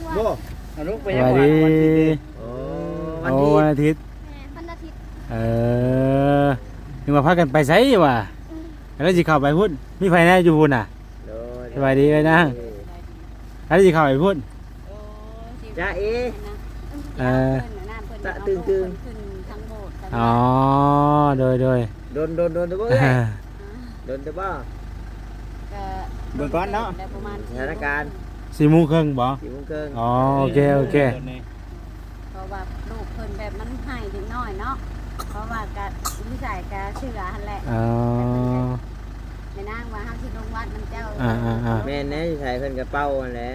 บ่เอาลูกไป ส ยัง วัส หวา ดี นวันอาทิตย์ วันอาทิตย์ วันอาทิตย์ เออนึกว่าพากันไปไสวะแล้วสิเข้าไปพุ่นมีไผแน่อยู่พุ่นน่ะสวัสดีเลยนะแล้วสิเข้าไปพุ่น จ้าเอ เออ ตะตึงตึง ขึ้นทั้งโบสถ์กัน อ๋อโดย โดนเด้อบ่เอ้ยโดนเด้อบ่ ก็ เบิ่งก่อนเนาะ ได้ประมาณ สถานการณ์ 4 โมงครึ่งบ่ 4 โมงครึ่ง อ๋อโอเค เพราะว่าลูกเพิ่นแบบมันให้เด็กน้อยเนาะเพราะว่าก็นิสัยก็เชื่อหั่นแหละ อ๋อ แม่นางว่าเฮาสิลงวัดมันเจ้า แม่นแน่สิใส่เพิ่นกระเป๋านั่นแหละ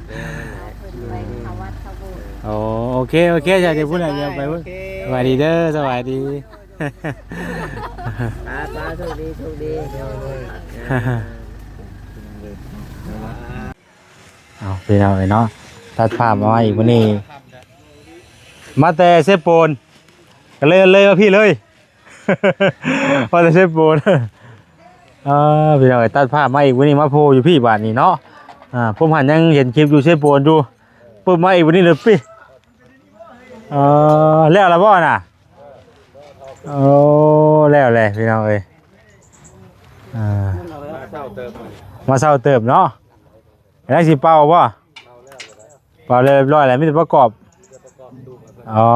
แม่นั่นแหละ เพิ่นไปเข้าวัดเข้าโบสถ์ โอ้โอเคอยากจะพูดอะไรเดี๋ยวไปพุ่นสวัสดีเด้อสวัสดี ป้าโชคดี เอาพี่น้องเนาะตัดภาพมาอีกวันนี้มาแต่เซโปนก็เลยมาพี่เลย มาแต่เซโปนพี่น้องตัดภาพมาอีกวันนี้มาโพอยู่พี่บ้านนี้เนาะผมหันยังเห็นคลิปอยู่เซโปนดูปุ๊บมาอีกวันนี้เลยพี่แล้วละบ่น่ะโอ้แล้วเลยพี่น้องเอ้ยมาเศร้าเติมเนาะแล้วสิเป่าบ่เป่าเรียบร้อยแล้วมีแต่ประกอบอ๋อ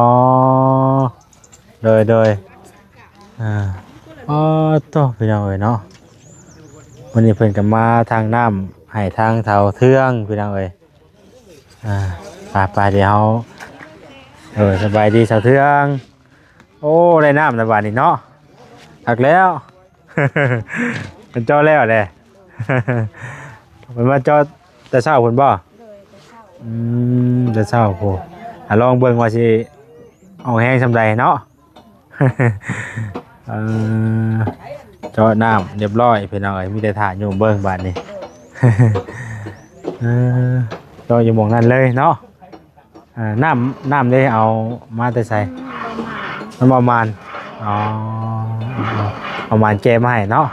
โดยต่อพี่น้องเอ้ยเนาะวันนี้เพิ่นก็มาทางน้ำให้ทางเฒ่าเทืองพี่น้องเอ้ยไปเดี๋ยวสบายดีเฒ่าเทืองโอ้ได้น้ำในบ้านนี่เนาะหักแล้ว มันจ่อแล้วแหละ มันมาจ่อแต่เช้าพุ่นบ่แต่เช้าโพลองเบิ่งว่าสิเอาแห้งซำใดเนาะ เจาะน้ำเรียบร้อยพี่น้องเอ้ยมีแต่ถ่าอยู่เบิ่งบาดนี้ เจาะอยู่หม่องนั้นเลยเนาะน้ำได้เอามาแต่ใส่มันประมาณประมาณแกมาให้เนาะ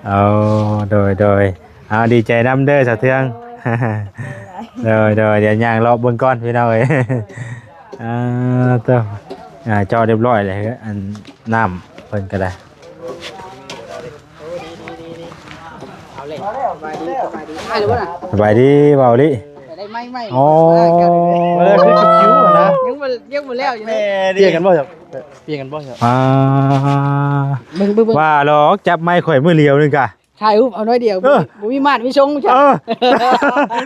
เอาโดยเอาดีใจน้ำเด้อสะเทือง เดี๋ยวย่างรอบเบิ่งก่อนพี่น้องเอ้ย จอเรียบร้อยเลยอันน้ำเพิ่นก็ได้สบายดีเบาลิ ได้ไม่ โอ้ เลยคือคิ้วนะ ยังบ่แล้วอยู่ แม่เปลี่ยนกันบ่ครับเปลี่ยนกันบ่ครับ บึ้ง ว่าหรอกจับไม้ข่อยมือเดียวนึงกะ ถ่ายรูปเอาน้อยเดียวบ่มีมาดมีชงจ้ะ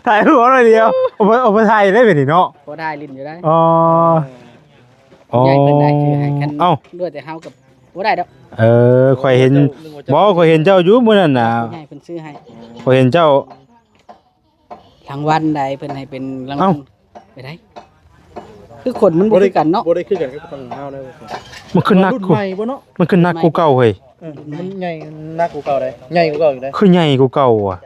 ถ่ายรูปเอาหน่อยเดียวเอาไปถ่ายได้เป็นนี่เนาะ บ่ได้ลิ้นอยู่ได้ อ๋อ ใหญ่เพิ่นได้คือให้กัน เอ้า ด้วยแต่เฮากับบ่ได้ดอก ข่อยเห็นข่อยเห็นเจ้าอยู่มื้อนั้นน่ะ ใหญ่เพิ่นซื้อให้ ข่อยเห็นเจ้าร างวัลใดเพิ่นให้เป็นรางวัลไปได้คือคนมันบ่คือกันเนาะ บ่ได้คือกันกับฝั่งเฮาเลย มันขึ้นหนัก รุ่น กู ใหม่บ่เนาะ มันขึ้นหนักกูเก่าเฮ้ย มันใหญ่นักกูเก่าได้ใหญ่กูเก่าอยู่ได้ คือใหญ่กูเก่าอ่ะ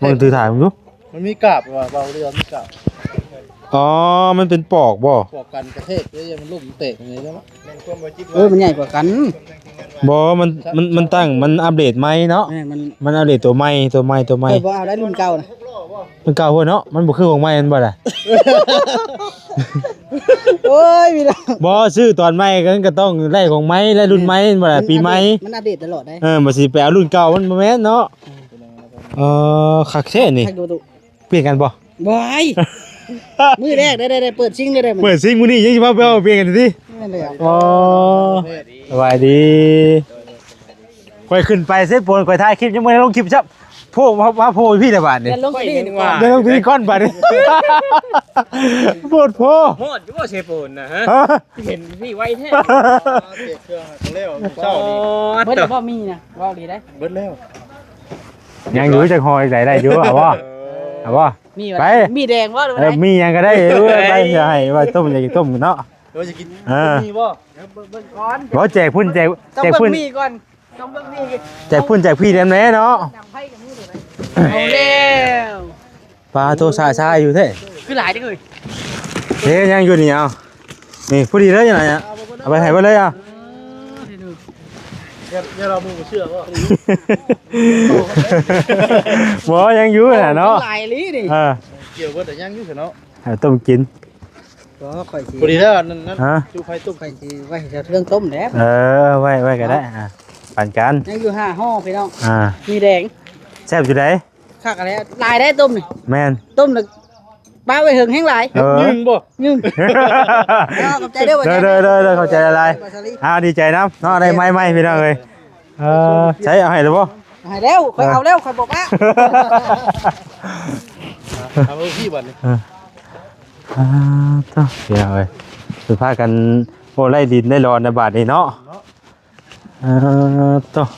มึงถือถ่ายมึงดู มันมีกาบว่าเบาเรือมีกาบ อ๋อมันเป็นปอกบ่ ปอกกันกระเทกแล้วยังมันลุ่มเตะอย่างนี้ใช่มั้ย มันใหญ่กว่ากัน บ่มันตั้งมันอัปเดตใหม่เนาะ มันอัปเดตตัวใหม่ บ่เอาได้รุ่นเก่านะ มันเก่าเพิ่นเนาะมันบ่คือของใหม่มันบ่ล่ะ โอ้ยมีแล้ว บ่ซื้อตอนใหม่ก็ต้องได้ของใหม่และรุ่นใหม่บ่ล่ะปีใหม่ มันอัปเดตตลอดได้ บ่สิไปเอารุ่นเก่ามันบ่แม่นเนาะคักแท้นี่ ทักดูตุ เปลี่ยนกันบ่ บายมือแรกได้เปิดซิงได้มัน เปิดซิงมื้อนี้ยังสิมาเปลี่ยนกันสิ นั่นเลย อ๋อสบายดีค่อยขึ้นไปเสร็จโพนค่อยถ่ายคลิปยังบ่ได้ลงคลิปซับโพมาโพพี่แต่บาดนี่ ลงคดีดีกว่า เดี๋ยวลงพี่ก้อนบาดนี่โพดโพ โหดอยู่บ่เชฟปูนนะฮะ ฮะ เห็นพี่ไว้แท้ เตะเครื่องเร็วเช้านี้ เบิดบ่มีนะว่าดีได้ เบิดแล้ว ยังอยู่จักหอยใส่ได้อยู่เอาบ่เอาบ่ มีมีแดงว่าหรือไง มีหยังก็ได้ไปสิให้ว่าต้มอยากกินต้มเนาะ เราจะกินมีบ่ เบิ่งก่อน บ่แจกพุ่นแจก ต้อง แจก เบิ่ พุ่น งมีก่อนต้องเบิ่งมี แจกพุ่นแจกพี่แน่เนาะ ดังไพ่กับมือเลยเอาแล้ว ปลาโตซาอยู่แท้ คือหลายจังเลย เฮ้ยยังอยู่นี่เอานี่ผู้ดีเลยยังไงอ่ะเอาไปให้เบ่เลยอ่ะ อย่าเรามึงเชื่อว่า บ่ยังอยู่น่ะเนาะ หลายลีนี่ เกี่ยวกับแต่ยังอยู่เนาะ ให้ต้มกิน ก็ค่อยสิ พอดีแล้วนั่น ฮะ จูไฟตุ้ม ค่อยสิไว้จะเรื่องต้มแหล้ว ไว้ก็ได้ปั่นกัน ยังอยู่5ห่อพี่น้อง อ่า มีแดง แซ่บอยู่ได คักอะไรลายได้ต้มนี่ แม่น ต้มแล้วป้าไว้หึงแห้งหลาย ยิงบ่ ยึงขอบใจเด้อ เด้อเข้าใจอะไรดีใจน้ำเนาะได้ไหมพี่น้องเอ้ยใช้เอาให้หรือบ่ ให้แล้วค่อยเอาแล้วค่อยบอกว่า เอาพี่บัดนี้ ต้องพี่น้องเอ้ยสุภาพกันโอ้ไล่ดินได้รอนในบาทนี้เนาะต้อง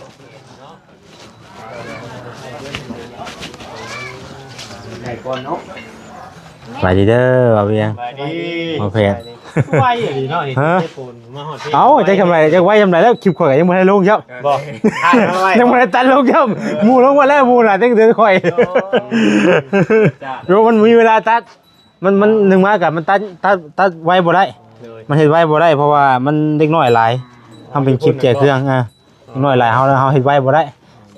ไปดีเด้อบ่าวเวียง ไปดี โอเค ไวอย่างนี้เนาะนี่ได้ปูนมาหอดพี่ เอ้าจะทำไรจะไว้ทำไรแล้วคลิปข่อยยังไม่ได้ลงเช้า บ่ ยังไม่ได้ตัดลงเช้าหมูลงมาแล้วหมูน่ะตั้งเดือนข่อยรู้มันมีเวลาตัดมันหนึ่งมากับมันตัดไว้บ่ได้มันเห็นไว้บ่ได้เพราะว่ามันเด็กน้อยหลายทำเป็นคลิปแจกเครื่องเด็กน้อยหลายเฮาเห็นไว้บ่ได้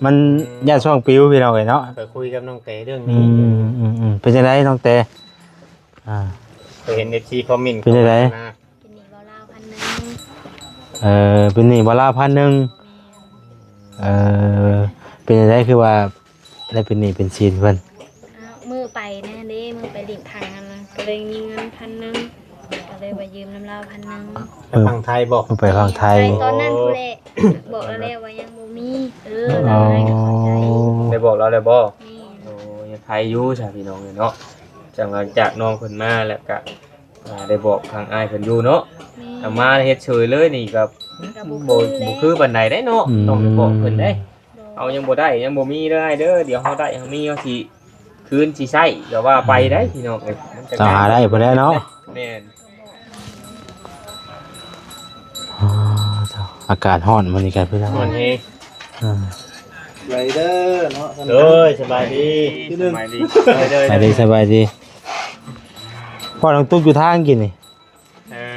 มันย่านช่วงปิวพี่น้องเนาะ ไปคุยกับน้องเตเรื่อง อื นี้ เป็นจังไดน้องเตไปเห็น FC คอมเมนต์ เป็นจังได กินนี่บ่ลาวพันหนึง เป็นหนี้บ่ลา1,000เป็นจังไดคือว่าได้เป็นหนี้เป็นสินเพิ่น มือไปแน่เด้มือไปหลิบทางนั้นนะก็เลยมีเงินพันหนึงก็เลยไปยืมน้ำลาวพันหนึง ไปฟังไทยบอก ไปฟังไทย ตอนนั้นผู้เละบอกแล้วแหละว่ายังบ่มีเราให้ก็เข้าใจ ได้บอกเราเลยบ่ นี่ โอ้ยไทยอยู่ใช่พี่น้องเนาะจากหลังจากน้องเพิ่นมาแล้วก็ได้บอกทางอ้ายเพิ่นอยู่เนาะ นี่ เอามาเฮ็ดเฉยเลยนี่ก็ ก็ บ่คือปานใดได้เนาะต้องไปบอกเพิ่นได้ เอา เอายังบ่ได้ยังบ่มีเด้อเด้อเดี๋ยวเฮาได้เฮามีเฮาสิคืนสิใช้เดี๋ยวว่าไปได้พี่น้องเอ้ยมันจะ ต้องหาได้บ่ได้เนาะ แม่น อากาศร้อนมื้อนี้กันพี่น้อง ส่วนเฮ ไรเด้อเนาะ เอ้ยสบายดีสบายดีเด้อ สบายดีพ่อน้องตุ๊กอยู่ทางกินนี่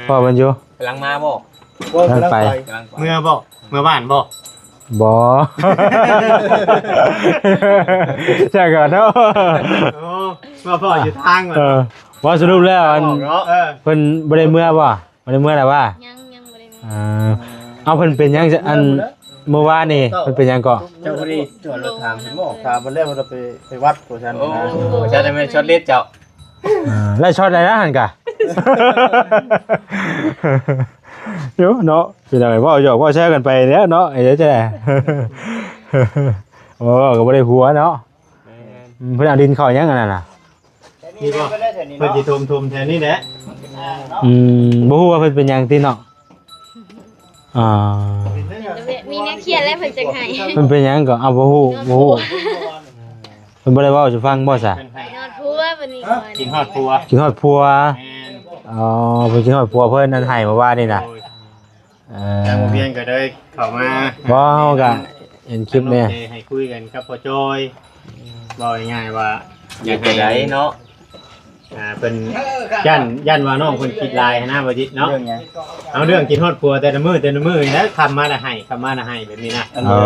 พ่อมันอยู่ กำลังมาบ่ ทางไป กำลังไป เมื่อบ่เมื่อบ้านบ่ บ่ ใช่ก่อนเนาะ มาพ่ออยู่ทางก่อน ว่าสรุปแล้วอัน เนาะ เพิ่นบ่ได้เมื่อบ่บ่ได้เมื่อแล้วว่า ยังบ่ได้มา เอาเพิ่นเป็นหยังอันเมื่อวานนี่เพิ่นเป็นหยังก่อ เจ้าพอดีจอดรถถามเพิ่นบ่ ถามมันแล้วเราไปวัดตัวฉัน โอ้ นะ ใช่ได้มั้ยช็อตเล็ดเจ้า ไล่ช็อตได้นะหั่นกะเดี๋ยวเนาะพี่น้องว่าหยอกว่าแชร์กันไปแล้วเนาะไอ้เด้อจ้ะโอ้ก็บ่ได้หัวเนาะเพิ่นเอาดินเข้ายังอันนั้นน่ะ นี่บ่เพิ่นสิทุมแทนนี่แหละ บ่ฮู้ว่าเพิ่นเป็นหยังติเนาะมีแนวเครียดแล้วเพิ่นจังให้ เพิ่นเป็นหยังก็เอาบ่ฮู้เพิ่นบ่ได้เว้าให้ฟังบ่ซะ ไปนอนพัววันนี้ก่อน กินฮอดครัว กินฮอดผัว แม่น อ๋อเพิ่นกินฮอดผัวเพิ่นนั่นให้มาว่านี่น่ะ ทางโรงเรียนก็ได้เข้ามา บ่เฮาก็เห็นคลิปเนี่ย ให้คุยกันกับพ่อจอยบอกง่ายๆว่าอยาก ก อายให้ ได้เนาะ เป็นย่านว่าน้องคนคิดลายนะบ่จิตเนาะเอาเรื่องกินฮอดครัวแต่ละมื้อแล้วทำมาละให้แบบนี้นะ อ๋อ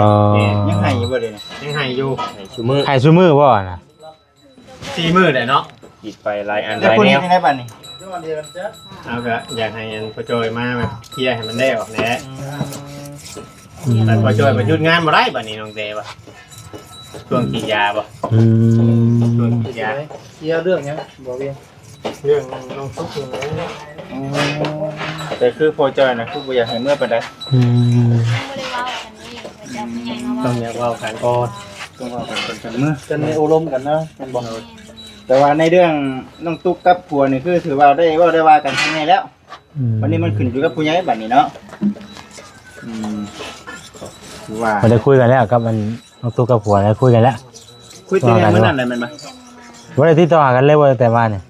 ยังให้อยู่บ่เด้ยังให้อยู่ ให้ชูมือ ใครซุมือบ่น่ะ 4มื้อได้เนาะ คิดไปหลายอันหลายแนว เอาก็อยากให้อันพ่อจอยมาแบบเคลียร์ให้มันได้ออกแหละแต่พ่อจอยมาหยุดงานบ่ได้บัดนี้น้องเตบ่ช่วงกินยาบ่ อืม ช่วงกินยา เกี่ยวเรื่องหยังบ่เวียง เรื่องน้องซุกนี่นะแต่คือพ่อจอยนะคือบ่อยากให้เมื่อปานใด อืม ไม่ได้เว้ากันนี่ไปจับใหญ่มา ต้อ เว้าง อยากเว้ากันก่อนต้องเว้ากันกันเมื่อ จนในอารมณ์กันนะแม่นบ่แต่ว่าในเรื่องน้องตุ๊กกับผัวนี่คือถือว่าได้ว่ากันข้างในแล้ววันนี้มันขึ้นอยู่กับผู้ใหญ่บัดนี้เนาะถือว่า บ่ได้คุยกันแล้วกับมันน้องตุ๊กกับผัวได้คุยกันแล้ว คุยแต่เรื่องมื้อนั้นได้แม่นบ่ บ่ได้ติดต่อหากันเลยว่าแต่ว่านี่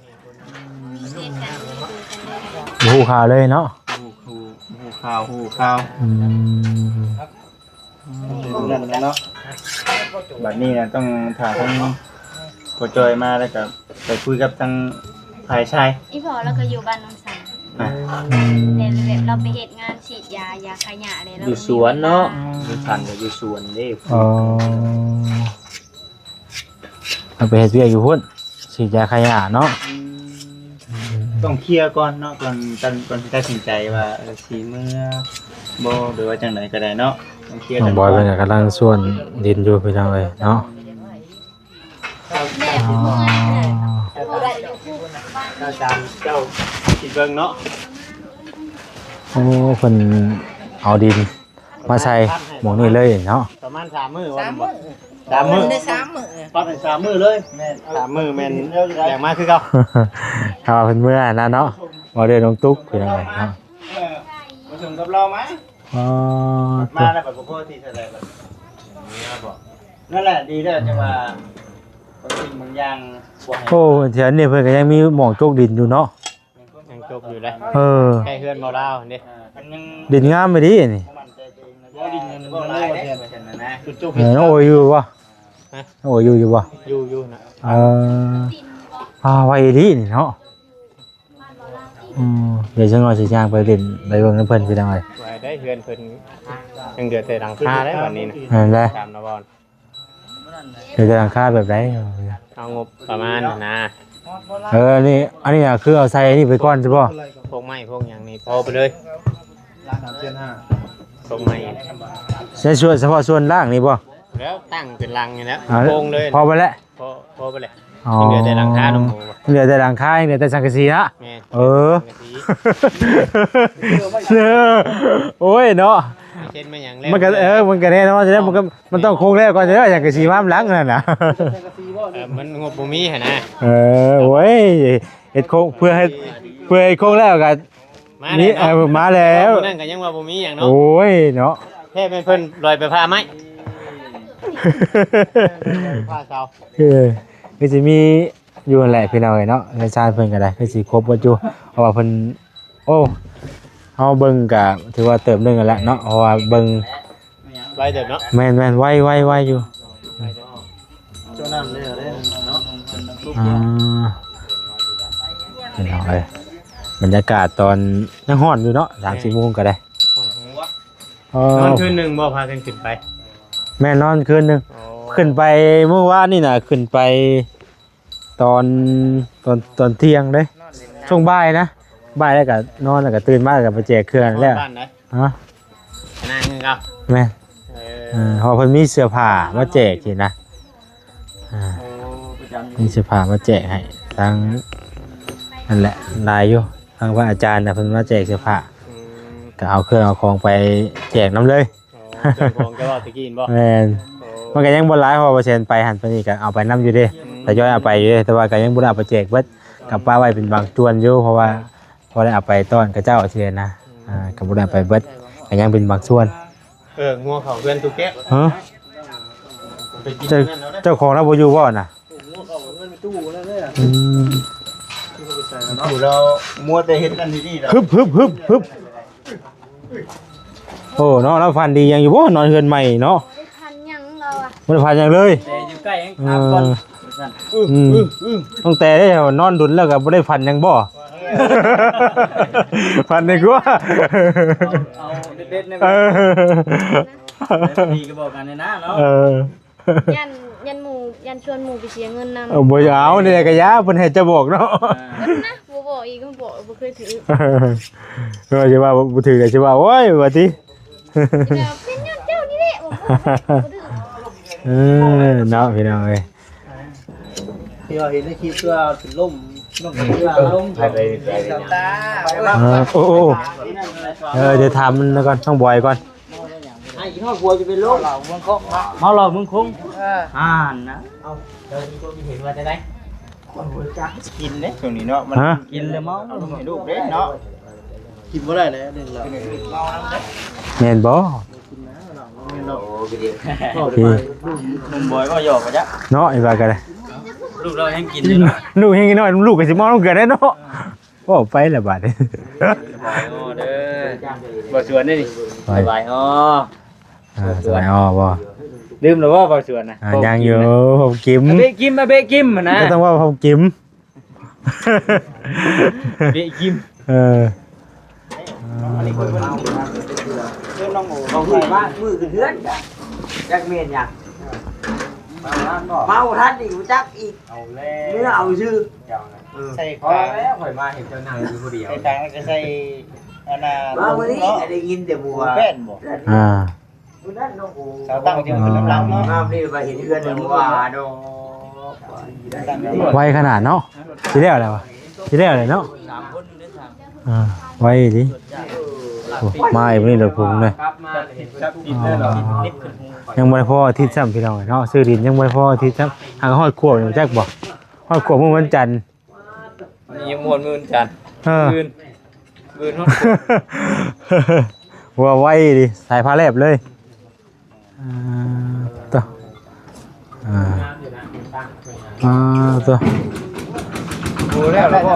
เรียนกันคุยกันเลย บ่ฮู้ข่าวเลยเนาะ ฮู้ข่าว อืม นั่นแหละเนาะบัดนี้น่ะต้องถามทางพ่อจอยมาแล้วก็ไปคุยกับทางฝ่ายชาย อีพอแล้วก็อยู่บ้านน้องสัน แต่แบบเราไปเฮ็ดงานฉีดยาขยะอะไรเรา อยู่สวนเนาะอยู่ทันก็อยู่สวนเด้ อ๋อเอาไปเฮ็ดเวียกอยู่พุ่นฉีดยาขยะเนาะ ต้องเคลียร์ก่อนเนาะก่อนที่ตัดสินใจว่าสีเมื่อบ่หรือว่าจังไดก็ได้เนาะต้องเคลียร์ น้อ กั ง น บอยเพิ่นก็กำลังส่วนดินอยู่พี่น้องเอ้ยเนาะ แม่ อ๋อ ผู้ใดอยู่ผู้บ้าน เจ้าคิดเบิ่งเนาะ โอ้เพิ่นเอาดินมาใส่หมองนี้เลยเนาะ ประมาณ3 มื้อวันบ่ 3 มื้อ ได้3 มื้อ ปัดให้3 มื้อเลยแม่น3 มื้อแม่นอย่างมากคือเก่า ถ้าว่าเพิ่นเมื่อนะเนาะบ่ได้น้องตุ๊กพี่น้องเอ้ยเนาะ มาถึงกับเราไหม อ๋อ มาแล้วแบบพ่อที่แสดงแบบนั่นแหละดีแล้วจังว่าบางสิ่งบางอย่างบ่ให้ โอ้แถวนี้เพิ่นก็ยังมีหมองโจกดินอยู่เนาะ ยังจบอยู่เลย เออ ใกล้เฮือนเบาดาวนี่ มันยัง ดินงามไปดินี่ บ่มั่นใจตัวเองนะบ่ดินเงินบ่หลายเด้ว่าซั่นน่ะนะ จุ๊บ เออน้องโออยู่บ่น้องโออยู่บ่ อยู่นะ เออไว้ดินี่เนาะเดี๋ยวฉันว่าสิย่างไปเล่นไปเบิ่งน้ำเพิ่นพี่น้องเอ้ย ไว้ได้เฮือนเพิ่นยังเดือดแต่หลังคาได้วันนี้นะ นั่นแหละ ตามนะบอล เดี๋ยวจะหลังคาแบบใด เอางบประมาณนั้นนะ อันนี้น่ะคือเอาใส่อันนี้ไปก่อนใช่ป่ะ พวกไม้พวกอย่างนี้พอไปเลยพวกไม้ ใช้ส่วนเฉพาะส่วนล่างนี่ป่ะ แล้วตั้งเป็นรังอย่างนี้ เอา โป่งเลย พอไปแล้ว พอไปเลย อ๋อ ยังเหลือแต่หลังคาหนูหมู เหลือแต่หลังคาเหลือแต่สังกะสีนะ แม่ เออ โอ้ยเนาะ เช่นไม่อย่าง มันก็มันก็แน่เนาะฉะนั้นมันต้องโค้งแล้วก่อนจะได้อย่างกะสีม้ามหลังนั่นน่ะ มันงบบ่มีหั่นนะ โอ้ยเฮ็ดโค้งเพื่อให้โค้งแล้วก็นี่มาแล้ว นั่นก็ยังว่าบ่มีอย่างเนาะ โอ้ยเนาะ แค่เป็นเพิ่นลอยไปพาไม้พาเสา คือสิมีอยู่นั่นแหละพี่น้องเอ้ยเนาะในชาติเพิ่นก็ได้คือสิครบบ่อยู่เพราะว่าเพิ่นโอ้เฮาเบิ่งก็ถือว่าเติมนึงกันแล้วเนาะเพราะว่าเบิ่ง ไว้เดี๋ยวเนาะ แม่นไวอยู่ เจ้าน้ำเลยเนาะ พี่น้องเอ้ยบรรยากาศตอนยังร้อนอยู่เนาะ 3-4 โมงก็ได้ นอนคืนนึงบ่พากันขึ้นไป แม่นอนคืนนึงขึ้นไปเมื่อวานนี่น่ะขึ้นไปตอนเที่ยงเด้ช่วงบ่ายนะบ่ายแล้วก็นอนแล้วก็ตื่นมาแล้วก็ไปแจกเครื่องแล้ว บ้านไหน ฮะ นั่งครับ แม่นเพอเพิ่นมีเสื้อผ้ามาแจกสินะมีเสื้อผ้ามาแจกให้ทางนั่นแหละนายอยู่ทางพระอาจารย์น่ะเพิ่นมาแจกเสื้อผ้าก็เอาเครื่องเอาของไปแจกน้ำเลย เจ้าของจะว่าตะกี้บ่ แม่นมันก็ยังบ่หลายเพราะว่าเปอร์เซ็นต์ไปหันไปนี่ก็เอาไปนํอยู่เด้แต่ย่อยเอาไปอยู่เด้แต่ว่าก็ยังบ่ได้เอาไปแจกเบิดกับป้าไว้เป็นบางส่วนอยู่เพราะว่าพอได้เอาไปต้อนกับเจ้าเทื่อนะก็บ่ได้เอาไปเบิดก็ยังเป็นบางส่วน งัวเขาเพื่อนตุ๊กแก ฮะ ไปกิน เจ้าของเราบ่อยู่บ่น่ะอืม อยู่เรามัวแต่เฮ็ดกันดีๆแล้ว ฮึบโอ้เนาะเราฟันดียังอยู่บ่นอนเฮือนใหม่เนาะ พันยังเราอ่ะ บ่ได้ฟันยังเลย แต่อยู่ใกล้เองถามก่อน ตั้งแต่ได้นอนดุนแล้วก็บ่ได้ฟันยังบ่ ฟันได้กว่า เอาเด็ดๆในดีก็บอกกันในหน้าเนาะ ยันหมู่ยันชวนหมู่ไปเสียเงินนำ บ่เอาเนี่ยก็ยาเพิ่นให้จะบอกเนาะ นะบ่บอกอีกก็บอกบ่เคยถือ ก็สิว่าบ่ถือก็สิว่าโอ้ยว่าติ เดี๋ยวเป็นยอดเจ้านี่แหละบ่ถือ เนาะพี่น้องเอ้ย ที่เราเห็นในคลิปว่าเป็นล่มล่ม ไปไป ตา โอ้เดี๋ยวถามมันก่อนต้องบ่อยก่อน ไอ้ที่ห้องครัวจะเป็นล่มเราเมืองคงเมาเราเมืองคงนะเอาเดี๋ยวนี้ก็มีเห็นว่าจะได้กินเด้ช่วงนี้เนาะมันกินเลยเมาให้ลูกเด้เนาะกินบ่ได้เลยนึงเราเมาน้ำเด้ แม่นบ่ นุ่มบอยก็หยอกกันจ้ะ เนาะอีว่าก็ได้ ลูกเรายังกินอยู่ ลูกเฮงน้อยลูกก็สิมองเกิดได้เนาะโอ้ไปแล้วบาดนี้ เด้อบ่สวนนี่สบายอ๋อ สบายอ้อบ่ ลืมแล้วว่าบ่สวนนะ ยังอยู่ผมกิม เบะกิมมาเบะกิมนะ ก็ต้องว่าผมกิม เบะกิม อันนี้คนเมาเรื่องน้องโอ้เขาบ้านมือขึ้นเฮือนจ้ะจักเมียนอย่างเมาทันอีกจักอีกเมื่อเอาชื่อใส่คอแล้วข่อยมาเห็นเจ้านางอยู่คนเดียวใส่กลางก็ใส่อันน่ะมาวันนี้ได้ยินแต่บัวเป็นบ่สาวตั้งเดียวกันลังเนาะมาดีไปเห็นเพื่อนบัวโด ไวขนาดเนาะสิได้อะไรวะสิได้อะไรเนาะไวดิมาอีกนี่เดี๋ยวผมเลยยังไม่พออาทิตย์ซ้ำพี่น้องเนาะซื้อดินยังไม่พออาทิตย์ซ้ำหางห้อยขวบอยู่แจ็คบอกห้อยขวบเมื่อวันจันทร์ มีมวนมือจันมือฮอด ว่าไวดิสายพาแลบเลยตัวตัว ดูแล้วก็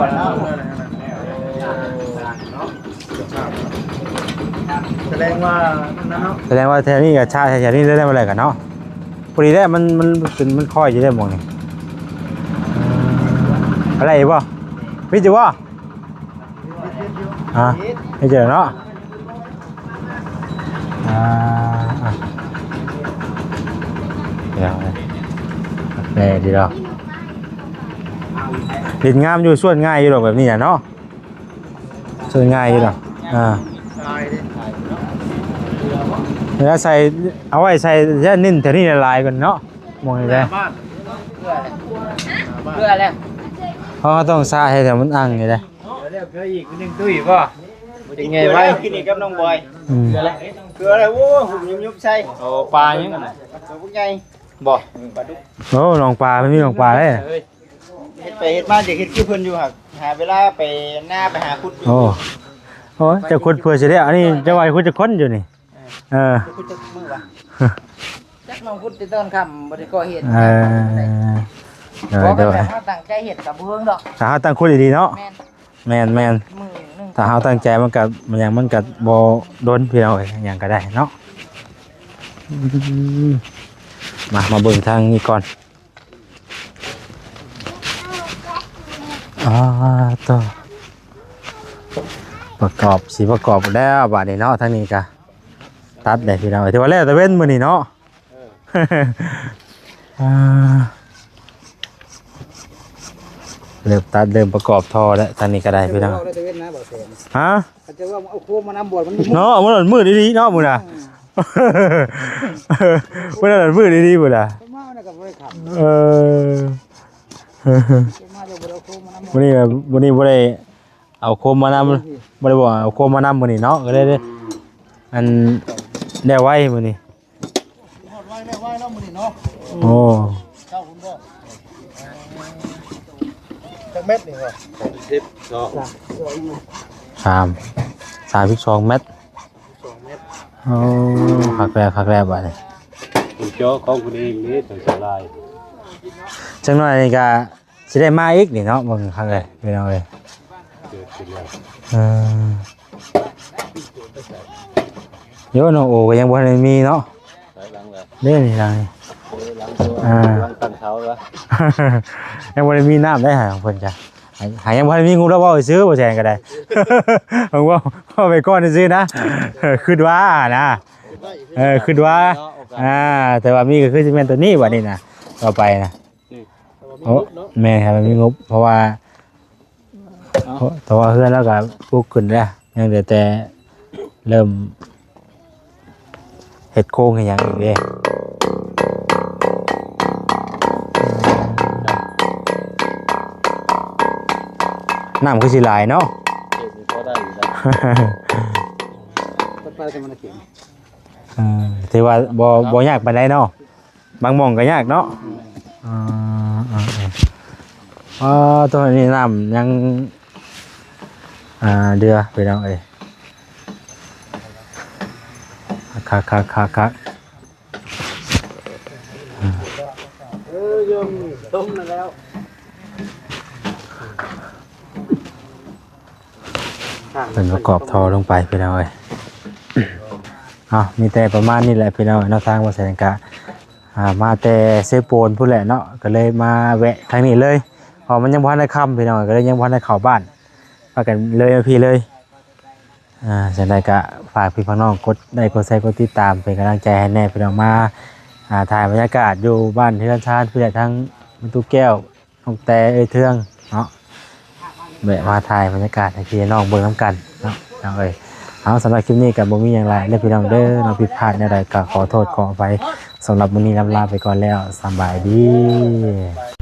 แสดงว่าแถวนี้กับชาแถวนี้ได้มาอะไรกันเนาะพอดีได้มันเป็นมันค่อยจะได้มองนี่อะไรบ่พี่จิ๋วไม่เจอเนาะเดี๋ยวดีแล้วดินงามอยู่ส่วนง่ายอยู่หรอกแบบนี้เนาะส่วนง่ายอยู่หรอกแล้วใส่เอาไว้ใส่แค่นิ่นแต่นี่ละลายกันเนาะมองเลยเพื่ออะไรเพราะต้องซาให้แต่มันอังไงเลยเดี๋ยวเพื่ออีกนึงตุ้ยป่ะเป็นไงไว้กินอีกกับน้องบอยเกลืออะไรโว้หุ่มยุบใช่โอ้ปลายังไงตัวพวกใหญ่บ่ปลาดุกโอ้ลองปลาไม่มีลองปลาเลยเฮ็ดไปเฮ็ดมาจะเฮ็ดคือเพิ่นอยู่หาเวลาไปหน้าไปหาคุดโอ้จะคุดเพื่อจะได้อันนี้จะไว้คุดจะค้นอยู่นี่คุดจะมือวะจักน้องคุดจะต้นคำบ่ได้ก่อเหตุเดี๋ยวถ้าตั้งใจเฮ็ดกับเบิ่งดอกถ้าตั้งคุดดีๆเนาะแม่นถ้าเฮาตั้งใจมันก็บ่โดนพี่น้องอย่างก็ได้เนาะมาเบิ่งทางนี้ก่อนต่อประกอบแล้วบาดนี้เนาะทางนี้ก็ตัดได้พี่น้องถือว่าแล้วแต่เว้นมื้อนี้เนาะเริ่มตัดเริ่มประกอบท่อแล้วทางนี้ก็ได้พี่น้องฮะจะว่าเอาโคมมานำบ่มันเนาะมันมืดดีๆเนาะมื้อน่ะมันมืดดีๆมื้อน่ะวันนี้บ่ได้เอาโคมมานำบ่ได้บอกเอาโคมมานำมื้อนี้เนาะก็ได้อันได้ไว้มื้อนี้ไว้แล้วมื้อนี้เนาะโอ้เจ้าคุณบ่จักเม็ดนี่บ่32เมตรโอ้คักแล้บัดนี้ผมเจาะของคุณเองนี่ถึงสลายจังหน่อยนี่ก็สิได้มาอีกนี่เนาะเบิ่งคักเลยพี่น้องเอ้ยเดี๋ยวน้องโอก็ยังบ่ทันมีเนาะเด้นี่หลังตั้งเท้าแล้วยังบ่ได้มีน้ำได้หาของเพิ่นจ้ะหายังบ่ทันมีงูแล้วบ่ซื้อบ่แซงก็ได้ผมว่าไปก่อนซื้อนะคิดว่านะคิดว่าแต่ว่ามีก็คือสิแม่นตัวนี้บัดนี้นะต่อไปนะโอ้แม่ครับมีงบเพราะว่าเฮือนแล้วก็ปลูกขึ้นแล้วยังเหลือแต่เริ่มเฮ็ดโครงให้หยังอีกเด้น้ำคือสิหลายเนาะถือว่าบ่ยากปานใดเนาะบางหม่องก็ยากเนาะตัวนี้น้ำยังเดือไปน้องเอ้ยคักยมต้มมาแล้วเป็นประกอบท่อลงไปพี่น้องเอ้ยมีแต่ประมาณนี้แหละพี่น้องเนาะทางวัดแสงกะมาแต่เซโปนพูดแหละเนาะก็เลยมาแวะทางนี้เลยพอมันยังพันได้ค่ำพี่น้องก็เลยยังพันได้เข้าบ้านพากันเลยพี่เลย จังได๋ก็ฝากพี่น้องกดได้กดแชร์กดติดตามเป็นกำลังใจให้แน่พี่น้องมาถ่ายบรรยากาศอยู่บ้านเฮือนชาญเพื่อทั้งแม่ตู้แก้วน้องแต่เทืองเนาะแวะมาถ่ายบรรยากาศให้พี่น้องเบิ่งนํกันเนาะน้องเอ้ยเอาสำหรับคลิปนี้ก็บ่มีหยังหลายเด้อพี่น้องเด้อน้องผิดพลาดในใดก็ขอโทษขออภัยสำหรับมื้อนี้ลำลาไปก่อนแล้วสบายดี